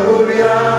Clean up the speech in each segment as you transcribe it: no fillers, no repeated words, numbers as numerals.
Dia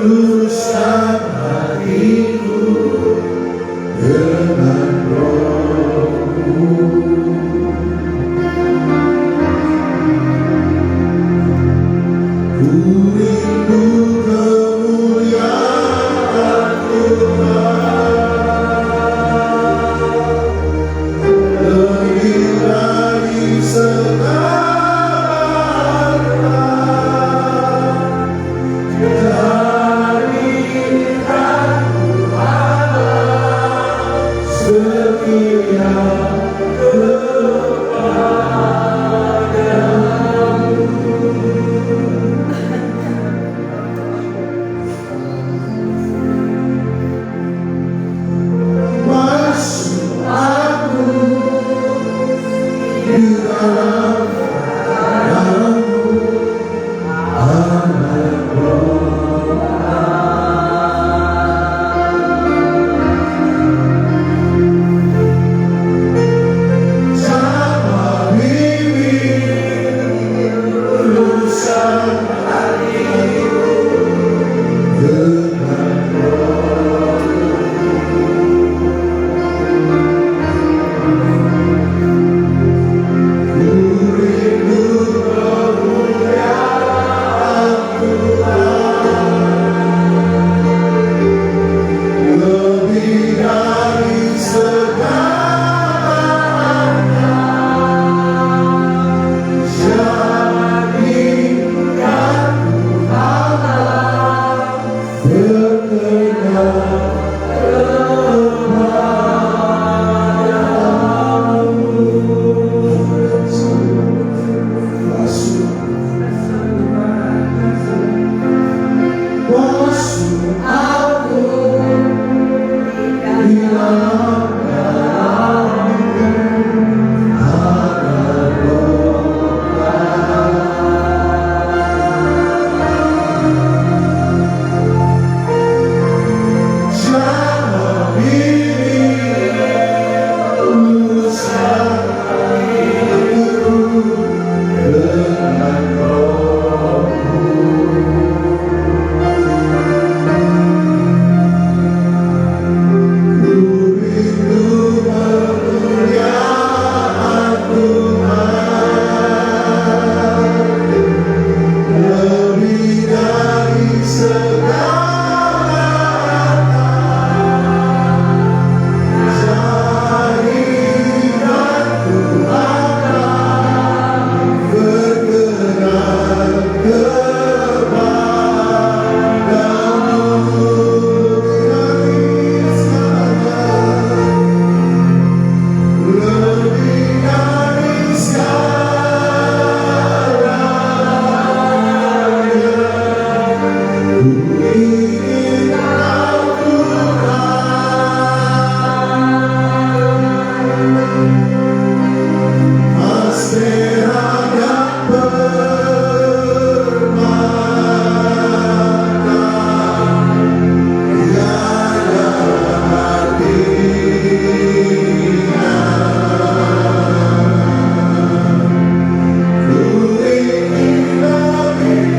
luruskan hatiku dengan roh-Mu. Ku rindu kemuliaan Tuhan, lebih dari segala harta, jadikan Tuhan setia masuk aku di dalam dalam-Mu, anak roh. Jamah bibir, luruskan hatiku dengan roh. Ku rindu kemuliaan Tuhan, lebih dari segala harta, jadikan Tuhan berkenan masuk aku di dalam dalam-Mu, anak roh. Jamah bibir, luruskan hatiku dengan roh-Mu. Ku rindu kemuliaan Tuhan, lebih dari segala harta, jadikan Tuhan berkenan kepadamu, lebih dari segalanya. Ku ingin Kau Tuhan, Astera dan permata, tiada artinya. Ku ingin lebih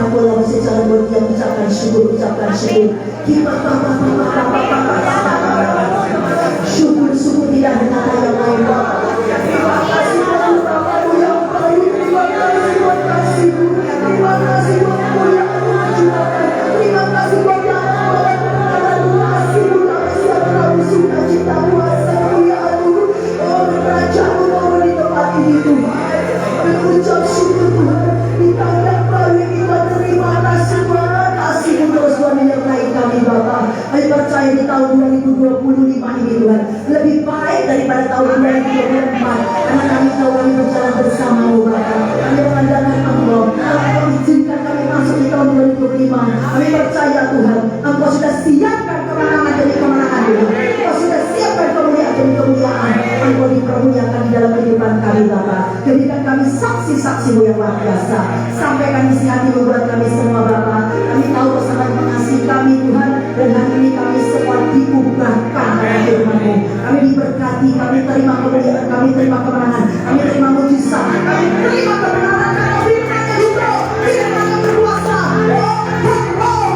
aku Allah masih jalan berdiam, ucapkan syukur. Syukur tidak ada kata yang lain. Terima kasih Bapak yang baik, terima kasih buat kemuliaan Tuhan. Terima kasih buat kasih-Mu, kasih yang sukacita kuasa kemuliaan-Mu. Oh, kerajaan-Mu mau di tempat ini Tuhan. Mengucap syukur Tuhan. Kita kembali kita terima kasih Tuhan. Kasih-Mu terus Tuhan menyertai kami Bapak. Kami percaya di tahun 2025 ini Tuhan lebih baik daripada tahun 2024. Karena kami tahu kami berjalan bersama-Mu Bapak. Kami mengandalkan Engkau. Engkau izinkan kami masuk di tahun 2025. Kami percaya Tuhan, Engkau sudah siapkan kemenangan demi kemenangan Tuhan. Engkau sudah siapkan kemuliaan demi kemuliaan. Engkau dipermuliakan di dalam kehidupan kami Bapak. Jadikan kami saksi-saksi-Mu yang luar biasa. Sampaikan isi hati-Mu buat kami semua Bapak. Kami tahu Kau sangat mengasihi kami Tuhan. Dan hari ini kami semua diubahkan oleh firman-Mu. Kami diberkati, kami terima kemuliaan, kami terima kemenangan, kami terima mujizat, kami terima kemenangan karena firman-Nya juga firman yang berkuasa.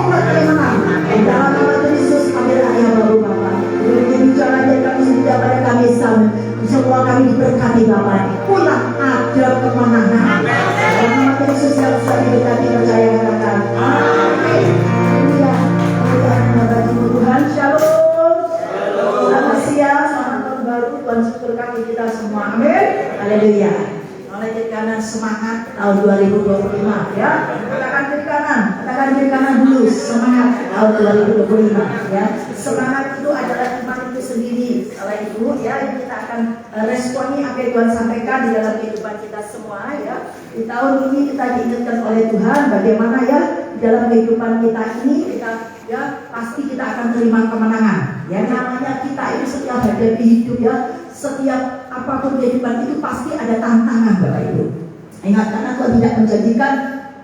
Buat kami menang. Dalam nama Tuhan Yesus kami raya baru Bapak. Demikian jalan yang kami sudah pada kami sama. Semua kami diberkati Bapak. Pulang ada kemenangan. Dalam nama Tuhan Yesus yang besar diberkati percaya katakan. Amin. Tuhan shalom. Selamat siang, selamat tahun baru. Tuhan memberkati kita semua. Amin. Haleluya. Mulai dari kanan semangat tahun 2025 ya. Katakan kiri kanan dulu semangat tahun 2025 ya. Semangat itu adalah iman itu sendiri. Kalau itu ya kita akan responi apa yang Tuhan sampaikan di dalam kehidupan kita semua ya. Di tahun ini kita diingatkan oleh Tuhan bagaimana ya di dalam kehidupan kita ini kita ya pasti kita akan terima kemenangan. Ya namanya kita ini setiap hadapi hidup ya, setiap apapun kehidupan itu pasti ada tantangan Bapak Ibu. Ingat karena Tuhan tidak menjanjikan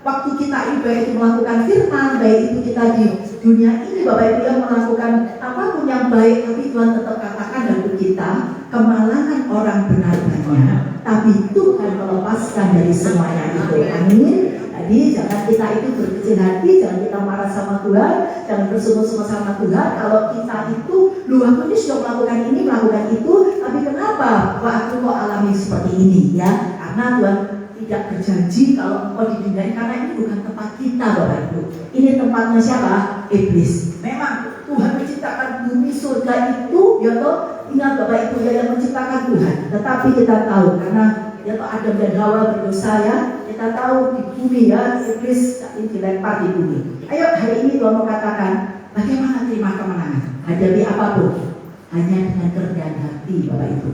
waktu kita ini baik itu melakukan firman, baik itu kita di dunia ini Bapak Ibu yang melakukan apapun yang baik, tapi Tuhan tetap katakan dalam kita kemalangan orang benar banyak, tapi Tuhan melepaskan dari semuanya itu. Amin. Jadi jangan kita itu berkecil hati, jangan kita marah sama Tuhan, jangan bersungguh-sungguh sama Tuhan. Kalau kita itu aku ini sudah melakukan ini, melakukan itu, tapi kenapa aku kok alami seperti ini ya? Karena Tuhan tidak berjanji kalau engkau di dunia ini, karena ini bukan tempat kita Bapak Ibu. Ini tempatnya siapa? Iblis. Memang Tuhan menciptakan bumi surga itu, ya toh ingat Bapak Ibu ya yang menciptakan Tuhan. Tetapi kita tahu karena ya toh Adam dan Hawa berdosa ya. Kita tahu di bumi ya, iblis ini dilempar di bumi. Ayo hari ini Tuhan mau katakan bagaimana terima kemenangan hadapi apapun hanya dengan kerendahan hati Bapak Ibu.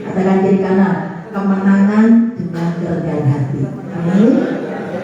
Katakan kiri kanan, kemenangan dengan kerendahan hati. Amin.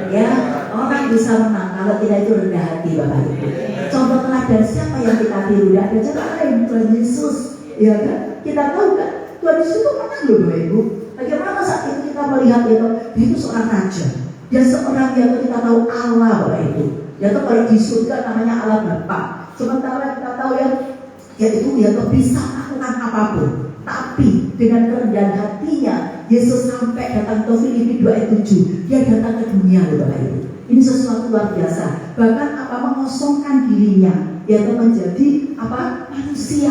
Ya orang bisa menang kalau tidak itu rendah hati Bapak Ibu. Contoh teladan siapa yang kita tiru? Tidak ada cara lain, Tuhan Yesus. Ya kan? Kita tahu kan Tuhan Yesus itu menang loh Bapak Ibu. Bagaimana saat itu kita melihat dia itu seorang raja, dia seorang yang kita tahu Allah Bapak Ibu. Dia tuh kalau di surga namanya Allah Bapa. Sementara kita tahu ya, yaitu dia tuh bisa melakukan apapun. Tapi dengan kerendahan hatinya, Yesus sampai datang ke Filipi 2 ayat 7. Dia datang ke dunia loh Bapak Ibu. Ini sesuatu luar biasa. Bahkan mengosongkan dirinya, dia tuh menjadi manusia.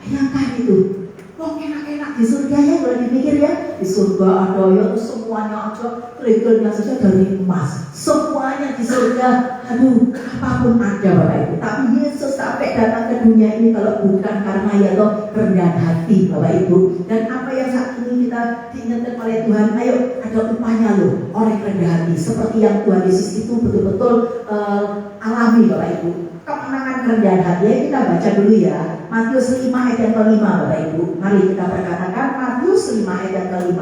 Bayangkan itu. Kok enak-enak di surga ya, kalau dipikir ya di surga ada ya semuanya aja regalnya saja dari emas, semuanya di surga, aduh apapun ada Bapak Ibu. Tapi Yesus sampai datang ke dunia ini kalau bukan karena ya toh kerendahan hati Bapak Ibu. Dan apa yang saat ini kita diingatkan oleh Tuhan, ayo ada upahnya loh orang rendah hati, seperti yang Tuhan Yesus itu betul-betul alami Bapak Ibu. Kemenangan kerendahan hati ya, kita baca dulu ya Matius 5 ayat yang ke-5 Bapak Ibu. Mari kita perkatakan Matius 5 ayat yang ke-5.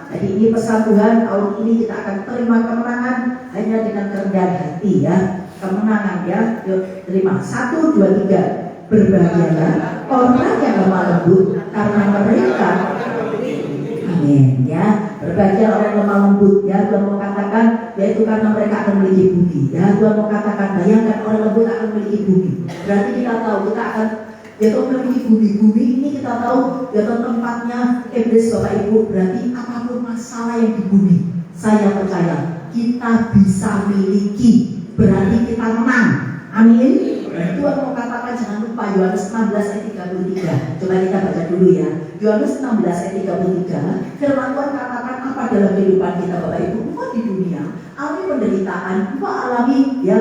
Jadi ini pesan Tuhan, tahun ini kita akan terima kemenangan hanya dengan kerendahan hati ya. Kemenangan ya, yuk terima. 1, 2, 3. Berbahagialah orang yang lemah lembut karena mereka, amin ya. Berbahagia orang yang lemah lembut ya. Tuhan mau katakan yaitu karena mereka akan memiliki bumi ya. Tuhan mau katakan bayangkan orang lembut akan memiliki bumi. Berarti kita tahu kita akan yaitu memiliki bumi ini kita tahu yaitu tempatnya iblis Bapak Ibu. Berarti apapun masalah yang di bumi, saya percaya kita bisa miliki berarti kita menang. Amin. Tuhan mau katakan, jangan lupa Yohanes 16 ayat 33. Coba kita baca dulu ya. Yohanes 16 ayat 33. Firman Tuhan katakan apa dalam kehidupan kita Bapak Ibu? Engkau di dunia alami penderitaan, engkau alami ya.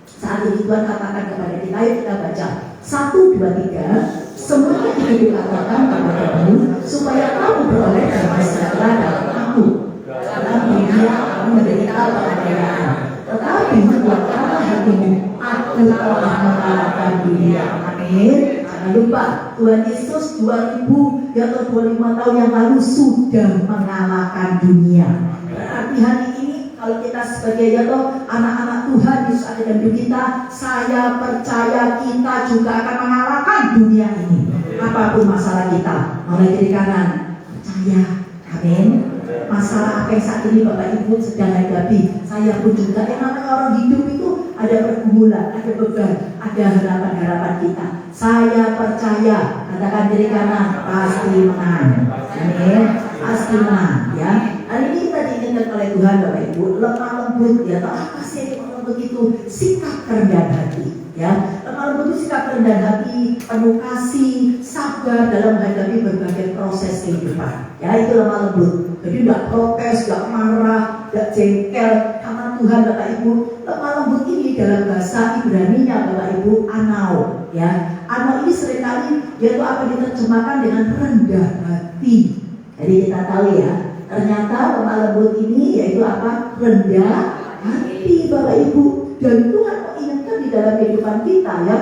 Saat ini Tuhan katakan kepada kita, ayo kita baca 1, 2, 3. Semuanya itu dikatakan kepadamu supaya kamu beroleh damai sejahtera dalam aku. Dalam dunia kamu menderita penganiayaan, tetapi kuatkanlah hatimu, aku telah mengalahkan dunia. Amin. Jangan lupa Tuhan Yesus 2000 atau 25 tahun yang lalu sudah mengalahkan dunia. Berarti hari ini kalau kita sebagai anak-anak Tuhan Yesus ada dalam hidup kita, saya percaya kita juga akan mengalahkan dunia ini. Apapun masalah kita, mulai kiri kanan, percaya. Amin. Masalah apa yang saat ini Bapak Ibu sedang hadapi, saya pun juga. Yang namanya orang hidup itu ada pergumulan, ada beban, ada harapan-harapan kita. Saya percaya, katakan kiri kanan, pasti menang. Amin. Pasti menang ya. Hari ini kita diingatkan oleh Tuhan Bapak Ibu, lemah lembut ya. Apa sih yang lemah lembut itu? Sikap kerendahan hati ya. Lemah lembut itu sikap kerendahan hati, penuh kasih, sabar dalam menghadapi berbagai proses kehidupan. Ya, itu lemah lembut. Jadi tidak protes, tidak marah, tidak jengkel karena Tuhan Bapak Ibu. Lemah lembut ini dalam bahasa Ibrani-nya Bapak Ibu anau ya. Anau ini seringkali yaitu apa diterjemahkan dengan rendah hati. Jadi kita tahu ya, ternyata lemah lembut ini yaitu apa? Rendah hati Bapak Ibu. Dan Tuhan mengingatkan di dalam kehidupan kita ya.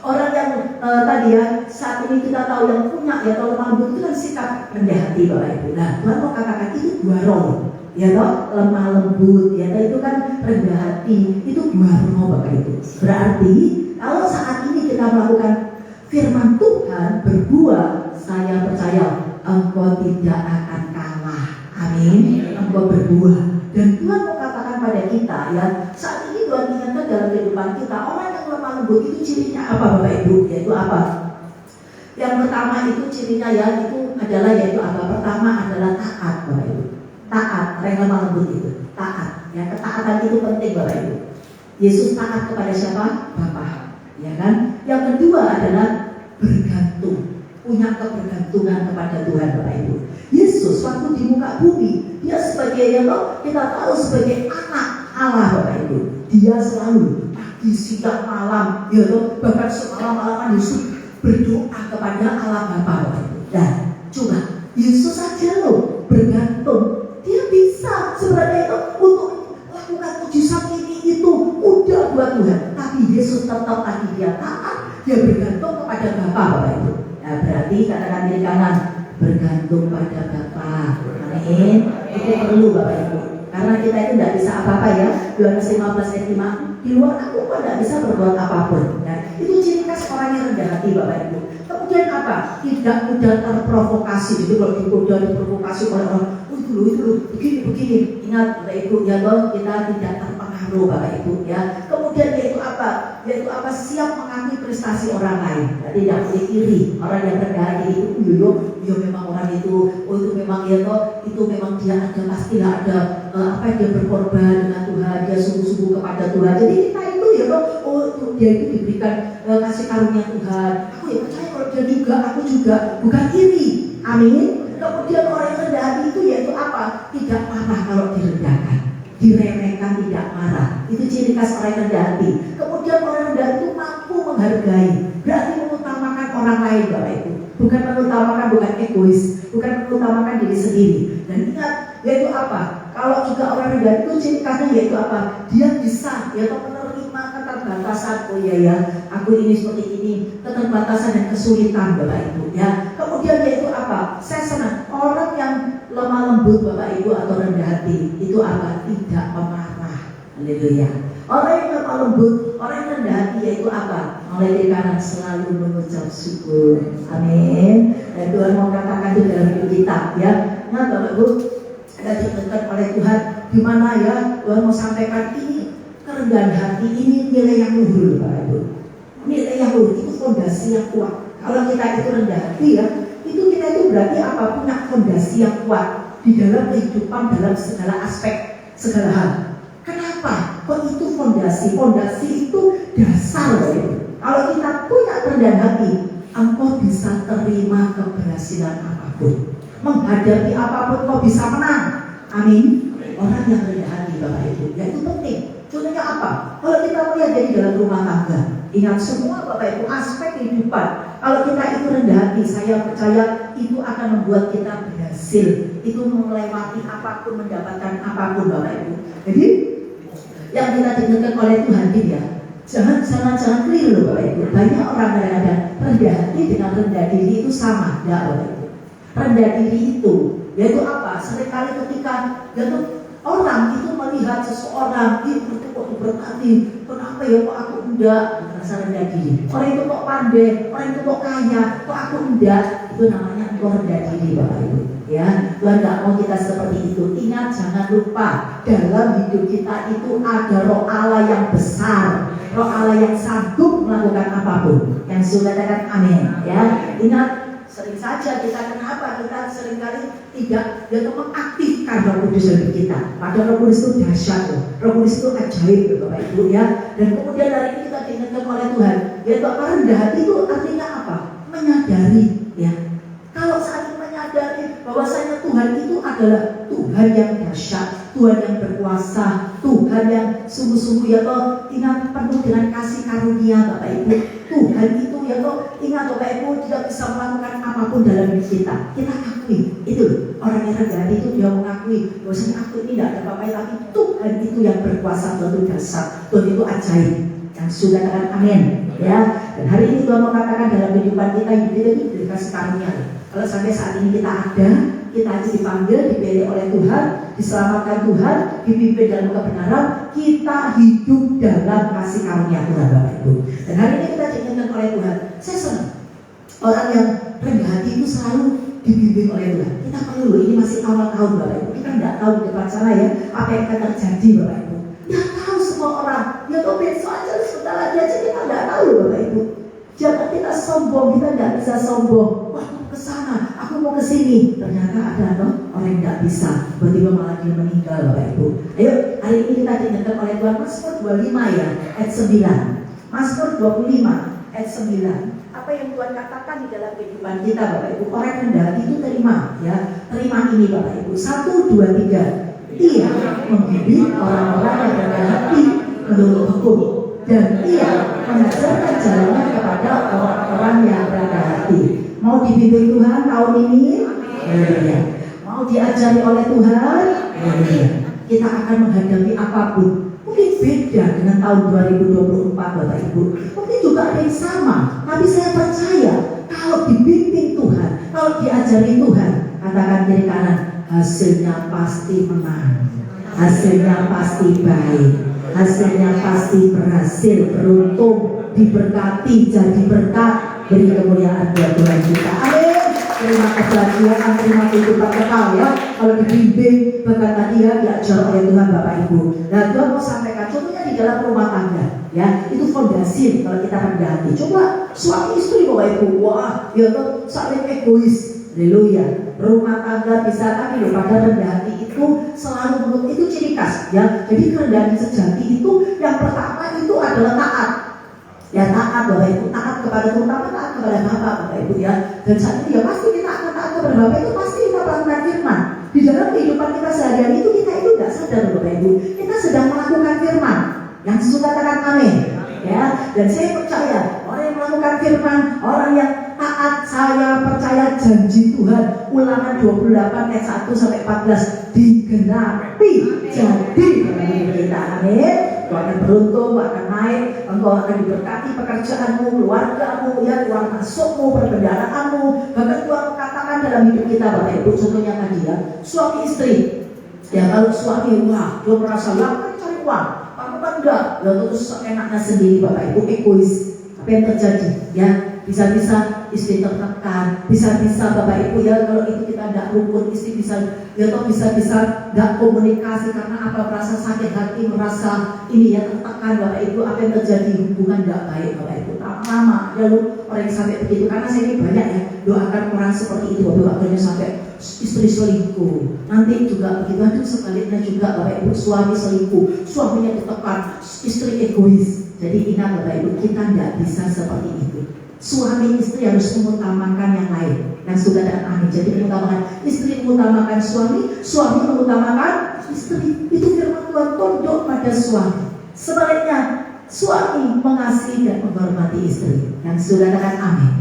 Orang yang tadi ya, saat ini kita tahu yang punya ya, kalau lemah lembut itu kan sikap rendah hati Bapak Ibu. Nah, Tuhan mau katakan itu dua role ya toh, lemah lembut ya, itu kan rendah hati, itu dua role Bapak Ibu. Berarti kalau saat ini kita melakukan firman Tuhan berbuah, saya percaya engkau tidak akan kalah. Amin. Engkau berbuah. Dan Tuhan mau katakan pada kita ya, saat ini Tuhan ingatkan dalam kehidupan kita, orang yang lemah lembut itu cirinya apa Bapak Ibu? Yaitu apa? Yang pertama itu cirinya ya, itu adalah yaitu apa? Pertama adalah taat Bapak Ibu. Taat, orang yang lemah lembut itu taat. Ya, ketaatan itu penting Bapak Ibu. Yesus taat kepada siapa? Bapa. Ya kan? Yang kedua adalah bergantung, punya kebergantungan kepada Tuhan Bapak Ibu. Yesus waktu di muka bumi, dia sebagai kita tahu sebagai anak Allah Bapak Ibu. Dia selalu pagi, siang, malam, bahkan semalam-malaman Yesus berdoa kepada Allah Bapa Bapak Ibu. Dan coba Yesus saja loh bergantung. Dia bisa sebenarnya itu untuk lakukan mujizat ini itu udah buat Tuhan. Tapi Yesus tetap tadi dia taat, dia bergantung kepada Bapa Bapak Ibu. Nah, berarti katakan kiri kanan, bergantung pada Bapa. Amin. Itu perlu Bapak Ibu. Karena kita itu tidak bisa apa-apa ya. Yohanes 15 ayat 5, di luar aku tidak bisa berbuat apapun. Nah, itu ciri khas orang yang rendah hati Bapak Ibu. Kemudian apa? Tidak mudah terprovokasi. Jadi kalau mudah diprovokasi oleh orang, itu loh, begini. Ingat Bapak Ibu ya, kita tidak terpengaruh Bapak Ibu ya. Kemudian yaitu apa? Yaitu apa? Siap mengakui prestasi orang lain. Jadi tidak boleh iri. Orang yang rendah hati itu, yo memang orang itu, itu memang ya itu memang dia ada, pastilah ada dia berkorban dengan Tuhan, dia sungguh-sungguh kepada Tuhan. Jadi kita itu ya dia itu diberikan kasih karunia Tuhan. Aku ya percaya kalau dia juga, aku juga, bukan iri. Amin. Kemudian orang yang rendah hati itu yaitu apa? Tidak marah kalau direndahkan, diremehkan, tidak marah. Itu ciri khas orang yang rendah hati. Kemudian orang yang rendah itu mampu menghargai, berarti mengutamakan orang lain Bapak Ibu. Bukan mengutamakan, bukan egois, bukan mengutamakan diri sendiri. Dan ingat, yaitu apa? Kalau juga orang rendah itu ciri khasnya yaitu apa? Dia bisa yaitu menerima keterbatasan. Oh iya ya, aku ini seperti ini, keterbatasan dan kesulitan Bapak Ibu ya. Kemudian yaitu apa? Saya senang orang yang lemah lembut Bapak Ibu atau rendah hati itu apa? Tidak memarah. Haleluya. Orang yang lemah lembut, orang yang rendah hati yaitu apa? Mulai dari kanan selalu mengucap syukur. Amin. Dan Tuhan mau katakan itu dalam hidup kita ya. Nah Bapak Ibu, ada ditentukan oleh Tuhan di mana ya Tuhan mau sampaikan ini kerendahan hati ini nilai yang luhur Bapak Ibu. Nilai yang luhur itu fondasi yang kuat. Kalau kita itu rendah hati ya, itu kita itu berarti apa? Punya fondasi yang kuat di dalam kehidupan dalam segala aspek, segala hal. Kenapa? Kok itu fondasi? Fondasi itu dasar Bapak Ibu. Kalau kita punya kerendahan hati, engkau bisa terima keberhasilan apapun. Menghadapi apapun kau bisa menang. Amin. Orang yang rendah hati Bapak Ibu, ya itu penting. Contohnya apa? Kalau kita melihat jadi dalam rumah tangga, ingat semua Bapak Ibu aspek kehidupan. Kalau kita itu rendah hati, saya percaya itu akan membuat kita berhasil. Itu melewati apapun, mendapatkan apapun Bapak Ibu. Jadi yang kita diingatkan oleh Tuhan ya, jangan keliru Bapak Ibu. Banyak orang kadang-kadang rendah hati dengan rendah diri itu sama, ya Bapak Ibu. Rendah diri itu, yaitu apa? Seringkali ketika yaitu orang itu melihat seseorang itu kok berarti, kenapa ya kok aku enggak? Merasa rendah diri. Orang itu kok pandai, orang itu kok kaya, kok aku enggak? Itu namanya engkau rendah diri Bapak Ibu. Ya, Tuhan tidak mau kita seperti itu. Ingat, jangan lupa dalam hidup kita itu ada roh Allah yang besar, roh Allah yang sanggup melakukan apapun. Yang sudah katakan amin. Ya, ingat. Sering saja kita kenapa kita seringkali tidak mengaktifkan Roh Kudus dalam kita. Padahal Roh Kudus itu dahsyat, Roh Kudus itu ajaib Bapak Ibu ya. Dan kemudian dari ini kita diingatkan oleh Tuhan, yaitu apa? Rendah hati itu artinya apa? Menyadari ya. Kalau saling menyadari bahwasanya Tuhan itu adalah Tuhan yang dahsyat, Tuhan yang berkuasa, Tuhan yang sungguh-sungguh ya toh ingat penuh dengan kasih karunia Bapak Ibu. Tuhan itu ya toh ingat Bapak Ibu tidak bisa melakukan apapun dalam hidup kita. Kita akui itu orang yang rendah hati itu dia mengakui bahwasanya aku ini tidak ada apa-apa, tapi Tuhan itu yang berkuasa, Tuhan itu dahsyat, Tuhan itu ajaib. Yang sudah katakan amin ya. Dan hari ini Tuhan mau katakan dalam kehidupan kita hidup itu dikasih karunia. Kalau sampai saat ini kita ada, kita dipanggil, dipilih oleh Tuhan, diselamatkan Tuhan, dipimpin dalam kebenaran, kita hidup dalam kasih karunia Tuhan Bapak Ibu. Dan hari ini kita diingatkan oleh Tuhan. Saya senang orang yang rendah hati itu selalu dibimbing oleh Tuhan. Kita perlu, ini masih awal tahun Bapak Ibu. Kita tidak tahu di depan sana ya apa yang akan terjadi Bapak Ibu. Tidak tahu semua orang. Ya toh besok aja sebentar lagi aja kita tidak tahu Bapak Ibu. Jangan kita sombong, kita tidak bisa sombong. Wah, aku ke sana, aku mau ke sini. Ternyata ada orang yang tidak bisa. Tiba-tiba malah dia meninggal Bapak Ibu. Ayo, hari ini kita diingatkan oleh Tuhan. Mazmur 25 ya, ayat 9. Mazmur 25 ayat 9. Apa yang Tuhan katakan di dalam kehidupan kita Bapak Ibu. Orang yang rendah hati itu terima ya. Terima ini Bapak Ibu. 1, 2, 3. Ia membimbing orang-orang yang rendah hati menurut hukum, dan ia mengajarkan jalannya kepada orang-orang yang rendah hati. Mau dibimbing Tuhan tahun ini? Ya. Mau diajari oleh Tuhan? Ya. Kita akan menghadapi apapun. Mungkin beda dengan tahun 2024 Bapak Ibu. Mungkin juga ada yang sama. Tapi saya percaya kalau dibimbing Tuhan, kalau diajari Tuhan, katakan kiri kanan, hasilnya pasti menang, hasilnya pasti baik, hasilnya pasti berhasil, beruntung, diberkati, jadi berkat, beri kemuliaan buat Tuhan kita. Amin. Terima kebahagiaan, terima kehidupan kekal ya. Kalau dibimbing, bahkan tadi ya diajar oleh Tuhan Bapak Ibu. Nah Tuhan mau sampaikan, contohnya di dalam rumah tangga ya, itu fondasi kalau kita rendah hati. Coba suami istri Bapak Ibu, wah ya tuh saling egois. Haleluya. Rumah tangga bisa, tapi loh pada rendah hati itu selalu menurut itu ciri khas ya. Jadi kerendahan sejati itu yang pertama itu adalah taat. Ya taat Bapak Ibu, taat kepada terutama taat kepada Bapak Bapak Ibu ya. Dan saat ini ya pasti kita akan taat kepada Bapak itu pasti kita melakukan firman. Di dalam kehidupan kita sehari-hari itu kita itu tidak sadar Bapak Ibu. Kita sedang melakukan firman. Yang sudah katakan amin. Ya, dan saya percaya orang yang melakukan firman, orang yang taat, saya percaya janji Tuhan Ulangan 28 ayat 1 sampai 14 digenapi jadi dalam kita. Amin. Kau akan beruntung, kau akan naik, engkau akan diberkati pekerjaanmu, keluargamu, ya keluar masukmu, perbendaharaanmu. Bahkan Tuhan katakan dalam hidup kita Bapak Ibu, contohnya tadi ya, suami istri. Ya kalau suami wah dia merasa lapar cari uang, kamu kan enggak, ya terus enaknya sendiri Bapak Ibu egois. Apa yang terjadi? Ya bisa-bisa istri tertekan, bisa-bisa Bapak Ibu ya kalau itu kita tidak rukun, istri bisa ya toh bisa-bisa nggak komunikasi karena apa, merasa sakit hati, merasa ini ya tertekan Bapak Ibu, apa yang terjadi, hubungan tidak baik Bapak Ibu. Lama ya lu orang yang sampai begitu, karena saya ini banyak ya doakan orang seperti itu, akhirnya sampai istri selingkuh, nanti juga begitu, aduh sebaliknya juga Bapak Ibu, suami selingkuh, suaminya ditekan, istri egois. Jadi ingat Bapak Ibu, kita tidak bisa seperti itu. Suami istri harus mengutamakan yang lain, yang sudah dan amin. Jadi mengutamakan istri, mengutamakan suami, suami mengutamakan istri. Itu firman Tuhan, tunduk pada suami. Sebaliknya suami mengasihi dan menghormati istri. Yang sudah dan amin.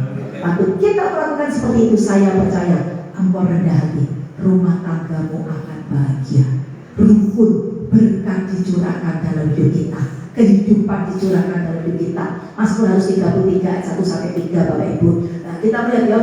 Waktu kita melakukan seperti itu, saya percaya engkau rendah hati, rumah tanggamu akan bahagia, rukun, berkat dicurahkan dalam hidup kita, kehidupan dicurahkan dalam hidup kita. Mazmur 133 ayat 1-3 Bapak Ibu. Nah, kita melihat ya,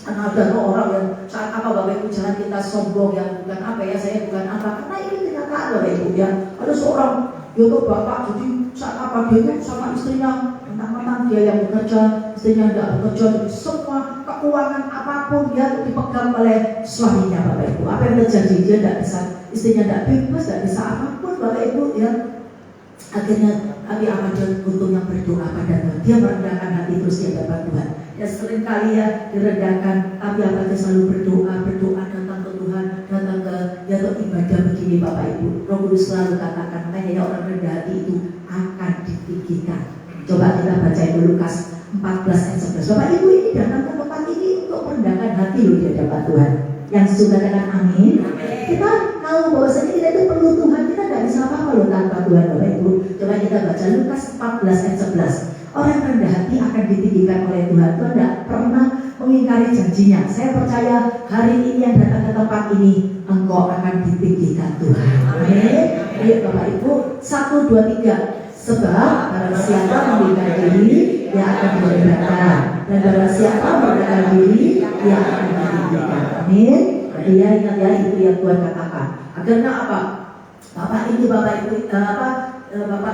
ada orang yang saat apa Bapak Ibu jalan kita sombong yang bukan apa ya, saya bukan apa, karena ini kenyataan Bapak Ibu ya. Ada seorang yaitu bapak, jadi saat apa dia itu sama istrinya, mentang-mentang dia yang bekerja, istrinya tidak bekerja, jadi semua keuangan apapun dia dipegang oleh suaminya Bapak Ibu. Apa yang terjadi, dia tidak bisa, istrinya tidak bebas, tidak bisa apapun Bapak Ibu ya. Akhirnya tapi apa, dia untungnya berdoa pada Tuhan, dia merendahkan hati terus dia dapat Tuhan. Ya sering kali ya direndahkan, tapi apa, dia selalu berdoa datang ke Tuhan, datang ke ya ibadah begini Bapak Ibu. Roh Kudus selalu katakan, makanya ya orang rendah hati itu akan ditinggikan. Coba kita baca dulu Lukas 14 ayat 11. Bapak Ibu ini datang ke tempat ini untuk merendahkan hati loh di hadapan Tuhan. Yang sudah dengan amin. Kita tahu bahwasanya kita itu perlu Tuhan, kita tidak bisa apa-apa loh tanpa Tuhan Bapak Ibu. Coba kita baca Lukas 14 ayat 11. Orang rendah hati akan ditinggikan oleh Tuhan. Tuhan tidak pernah mengingkari janjinya. Saya percaya hari ini yang datang ke tempat ini, engkau akan ditinggikan Tuhan. Amin. Ayo Bapak Ibu, 1, 2, 3. Sebab barang siapa memberikan diri, dia akan direndahkan, dan barang siapa merendahkan diri, dia akan ditinggikan. Amin. Jadi ya ingat ya, itu yang Tuhan katakan. Akhirnya apa? Bapak ini Bapak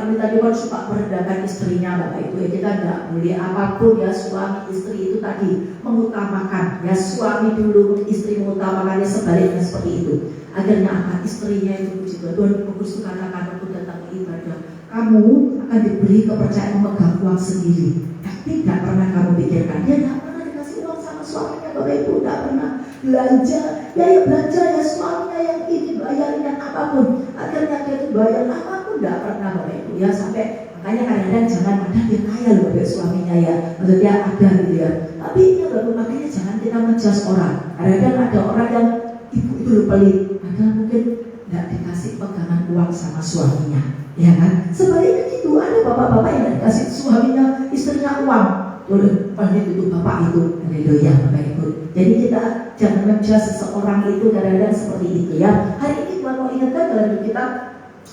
ini tadi kan suka merendahkan istrinya Bapak Ibu ya, kita tidak boleh apapun ya, suami istri itu tadi mengutamakan ya, suami dulu istri mengutamakannya, sebaliknya seperti itu. Akhirnya apa, istrinya itu puji Tuhan, fokus katakan aku datang ke ibadah, kamu akan diberi kepercayaan memegang uang sendiri. Tapi tidak pernah kamu pikirkan, dia tidak pernah dikasih uang sama suaminya Bapak Ibu, tidak pernah belanja ya belanja ya, suaminya yang ini bayarin dan apapun. Akhirnya dia itu bayar apapun, tidak pernah Bapak Ibu ya, sampai makanya kadang-kadang jangan ada dia kaya loh Bapak suaminya ya, maksudnya ada gitu ya. Tapi ya Bapak, makanya jangan kita menjudge orang. Kadang-kadang ada orang yang ibu itu pelit, ada mungkin tidak dikasih pegangan uang sama suaminya, ya kan? Sebaliknya itu ada bapak-bapak yang tidak dikasih suaminya, istrinya uang, boleh panggil itu bapak itu, haleluya Bapak Ibu. Jadi kita jangan menjudge seseorang itu kadang-kadang seperti itu ya. Hari ini Tuhan mau ingatkan dalam hidup kita,